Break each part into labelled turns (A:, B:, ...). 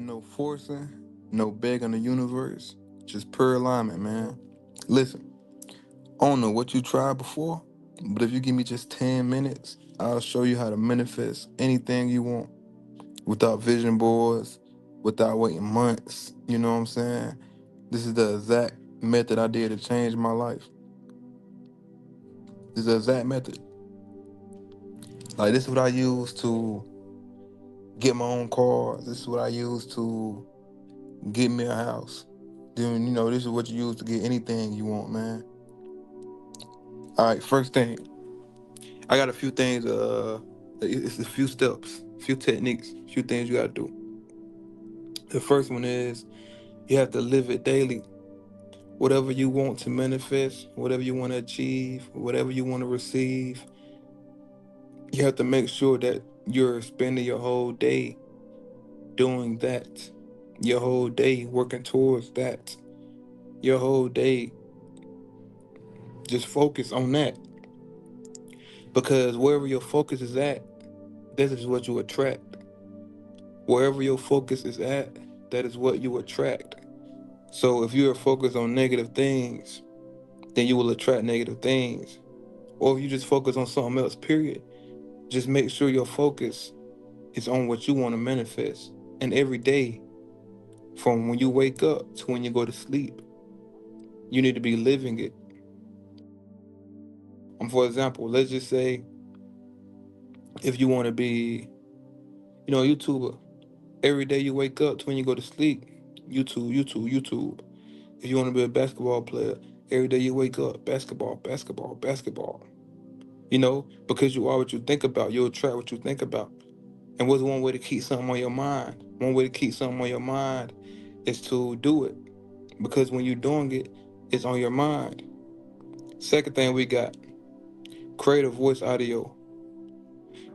A: No forcing, no begging the universe, just pure alignment, man. Listen, I don't know what you tried before, but if you give me just 10 minutes, I'll show you how to manifest anything you want without vision boards, without waiting months. You know what I'm saying? This is the exact method I did to change my life. This is the exact method. Like, this is what I use to get my own cars. This is what I use to get me a house. Then, this is what you use to get anything you want, man. All right, first thing, I got a few things. It's a few steps, few techniques, few things you gotta do. The first one is you have to live it daily. Whatever you want to manifest, whatever you want to achieve, whatever you want to receive, you have to make sure that you're spending your whole day doing that. Your whole day working towards that. Your whole day just focus on that. Because wherever your focus is at, this is what you attract. Wherever your focus is at, that is what you attract. So if you're focused on negative things, then you will attract negative things. Or if you just focus on something else, period, just make sure your focus is on what you want to manifest. And every day, from when you wake up to when you go to sleep, you need to be living it. For example, let's just say if you want to be, a YouTuber, every day you wake up to when you go to sleep, YouTube, YouTube, YouTube. If you want to be a basketball player, every day you wake up, basketball, basketball, basketball. Because you are what you think about, you'll attract what you think about. And what's one way to keep something on your mind? One way to keep something on your mind is to do it. Because when you're doing it, it's on your mind. Second thing we got, create a voice audio.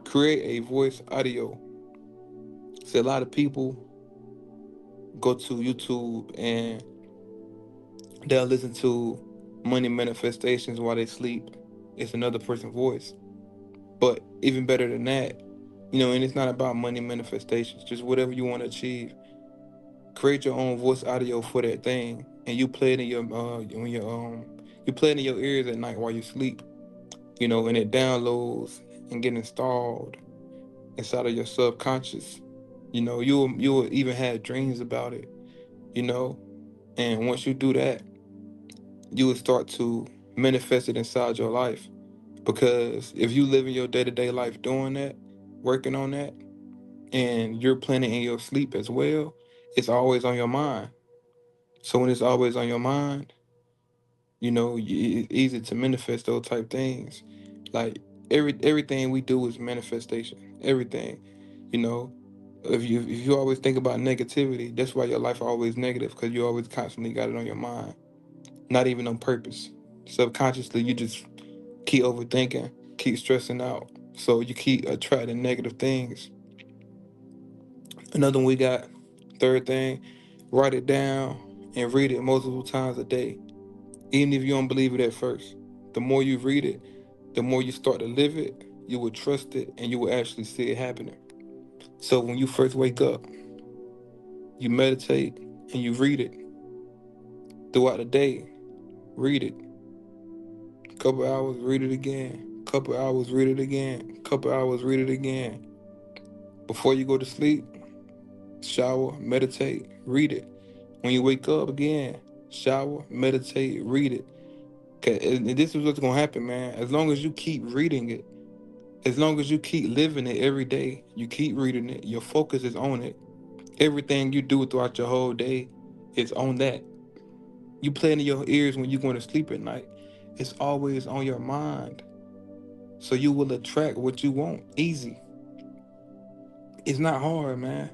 A: Create a voice audio. See, a lot of people go to YouTube and they'll listen to money manifestations while they sleep. It's another person's voice. But even better than that, and it's not about money manifestations, just whatever you want to achieve. Create your own voice audio for that thing, and you play it in you play it in your ears at night while you sleep. And it downloads and get installed inside of your subconscious. You'll even have dreams about it. You know, and once you do that, you will start to manifest it inside your life. Because if you live in your day-to-day life doing that, working on that, and you're planning in your sleep as well, it's always on your mind. So when it's always on your mind, it's easy to manifest those type things. Like everything we do is manifestation. Everything, you know. If you always think about negativity, that's why your life always negative, because you always constantly got it on your mind, not even on purpose. Subconsciously, you just keep overthinking, keep stressing out, so you keep attracting negative things. Another one we got, third thing, write it down and read it multiple times a day, even if you don't believe it at first. The more you read it, the more you start to live it, you will trust it and you will actually see it happening. So when you first wake up, you meditate and you read it throughout the day. Read it. Couple hours, read it again. Couple hours, read it again. Couple hours, read it again. Before you go to sleep, shower, meditate, read it. When you wake up again, shower, meditate, read it. And this is what's gonna happen, man. As long as you keep reading it, as long as you keep living it every day, you keep reading it, your focus is on it. Everything you do throughout your whole day is on that. You play it in your ears when you're going to sleep at night. It's always on your mind. So you will attract what you want. Easy. It's not hard, man.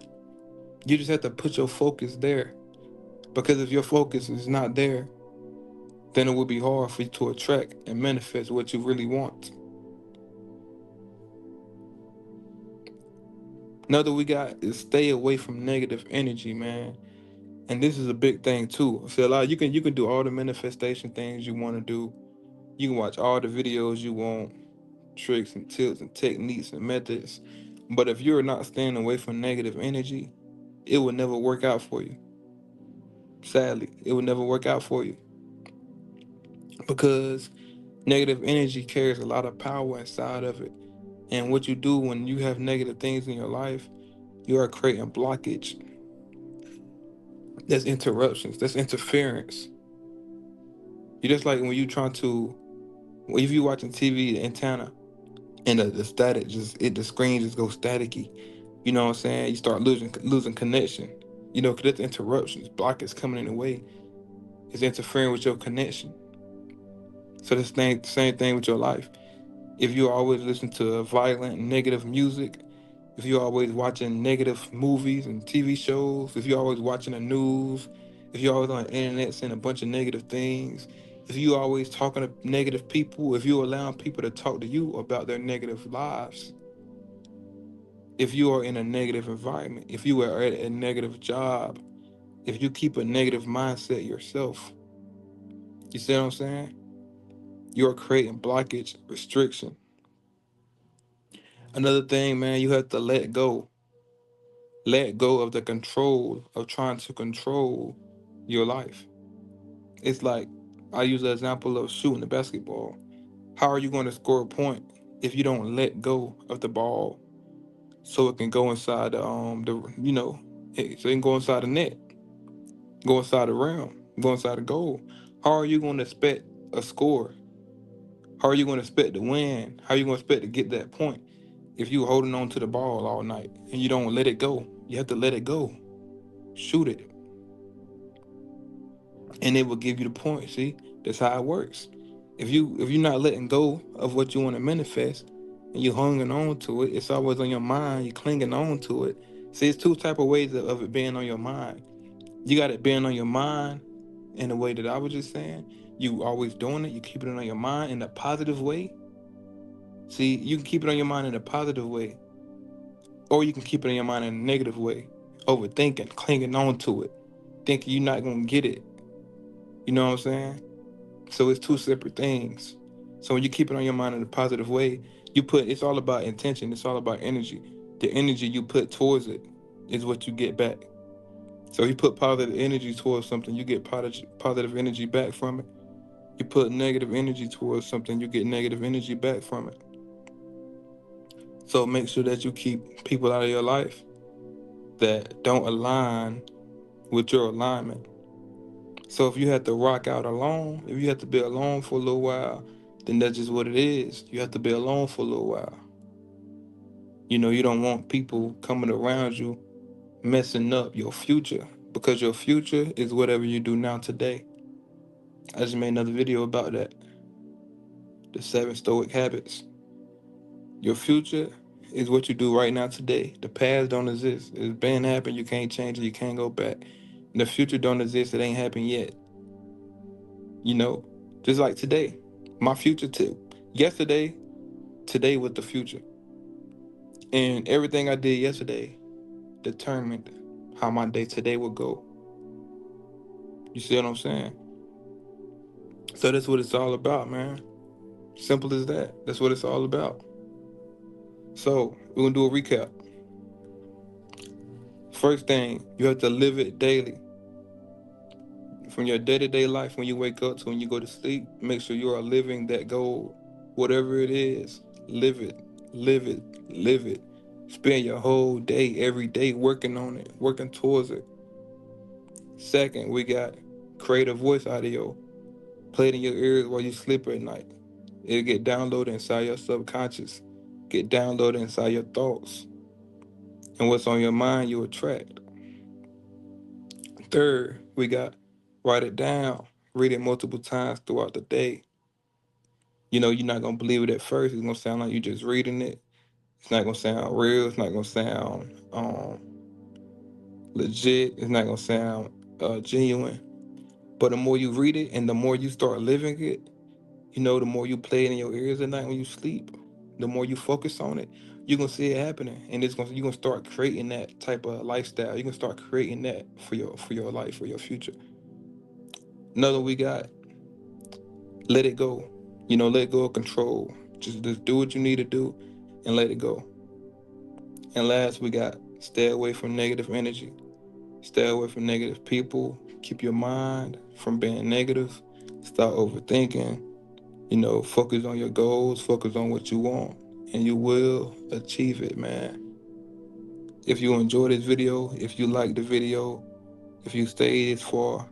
A: You just have to put your focus there. Because if your focus is not there, then it will be hard for you to attract and manifest what you really want. Another we got is stay away from negative energy, man. And this is a big thing too. So a lot you can do all the manifestation things you want to do. You can watch all the videos you want, tricks and tips and techniques and methods. But if you're not staying away from negative energy, it will never work out for you. Sadly, it will never work out for you because negative energy carries a lot of power inside of it. And what you do when you have negative things in your life, you are creating blockage. That's interruptions. That's interference. You just like when you trying to, if you watching TV, the antenna and the static the screen just goes staticky. You know what I'm saying? You start losing connection. You know, because that's interruptions. Blockage coming in the way. It's interfering with your connection. So the same thing with your life. If you always listen to violent, negative music, if you're always watching negative movies and TV shows, if you're always watching the news, if you're always on the internet saying a bunch of negative things, if you always talking to negative people, if you allowing people to talk to you about their negative lives, if you are in a negative environment, if you are at a negative job, if you keep a negative mindset yourself, you see what I'm saying? You're creating blockage, restriction. Another thing, man, you have to let go. Let go of the control of trying to control your life. It's like I use the example of shooting a basketball. How are you going to score a point if you don't let go of the ball so it can go inside so it can go inside the net, go inside the rim, go inside the goal? How are you going to expect a score? How are you going to expect to win? How are you going to expect to get that point if you holding on to the ball all night and you don't let it go? You have to let it go. Shoot it. And it will give you the point. See, that's how it works. If you're not letting go of what you want to manifest and you're hanging on to it, it's always on your mind. You're clinging on to it. See, it's two type of ways of it being on your mind. You got it being on your mind in the way that I was just saying. You always doing it. You keep it on your mind in a positive way. See, you can keep it on your mind in a positive way, or you can keep it on your mind in a negative way. Overthinking, clinging on to it, thinking you're not gonna get it. You know what I'm saying? So it's two separate things. So when you keep it on your mind in a positive way, it's all about intention. It's all about energy. The energy you put towards it is what you get back. So if you put positive energy towards something, you get positive energy back from it. You put negative energy towards something, you get negative energy back from it. So make sure that you keep people out of your life that don't align with your alignment. So if you have to rock out alone, if you have to be alone for a little while, then that's just what it is. You have to be alone for a little while. You know, you don't want people coming around you messing up your future, because your future is whatever you do now today. I just made another video about that. The 7 Stoic Habits. Your future is what you do right now today. The past don't exist. It's been happened, you can't change it, you can't go back. And the future don't exist, it ain't happened yet. You know, just like today. My future too. Yesterday, today was the future. And everything I did yesterday determined how my day today would go. You see what I'm saying? So that's what it's all about, man. Simple as that. That's what it's all about. So we're gonna do a recap. First thing, you have to live it daily. From your day-to-day life, when you wake up to when you go to sleep, make sure you are living that goal. Whatever it is, live it, live it, live it. Spend your whole day, every day working on it, working towards it. Second, we got create a voice audio. Play it in your ears while you sleep at night. It'll get downloaded inside your subconscious, get downloaded inside your thoughts. And what's on your mind, you attract. Third, we got write it down. Read it multiple times throughout the day. You know, you're not going to believe it at first. It's going to sound like you're just reading it. It's not going to sound real. It's not going to sound legit. It's not going to sound genuine. But the more you read it and the more you start living it, you know, the more you play it in your ears at night when you sleep, the more you focus on it, you're gonna see it happening, and you're gonna start creating that type of lifestyle. You're gonna start creating that for your life, for your future. Another we got, let it go. You know, let go of control. Just do what you need to do, and let it go. And last we got, stay away from negative energy. Stay away from negative people. Keep your mind from being negative. Stop overthinking. Focus on your goals. Focus on what you want, and you will achieve it, man. If you enjoy this video, if you like the video, if you stayed this far,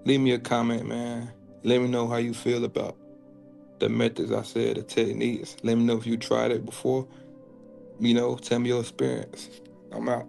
A: leave me a comment, man. Let me know how you feel about the methods I said, the techniques. Let me know if you tried it before. Tell me your experience. I'm out.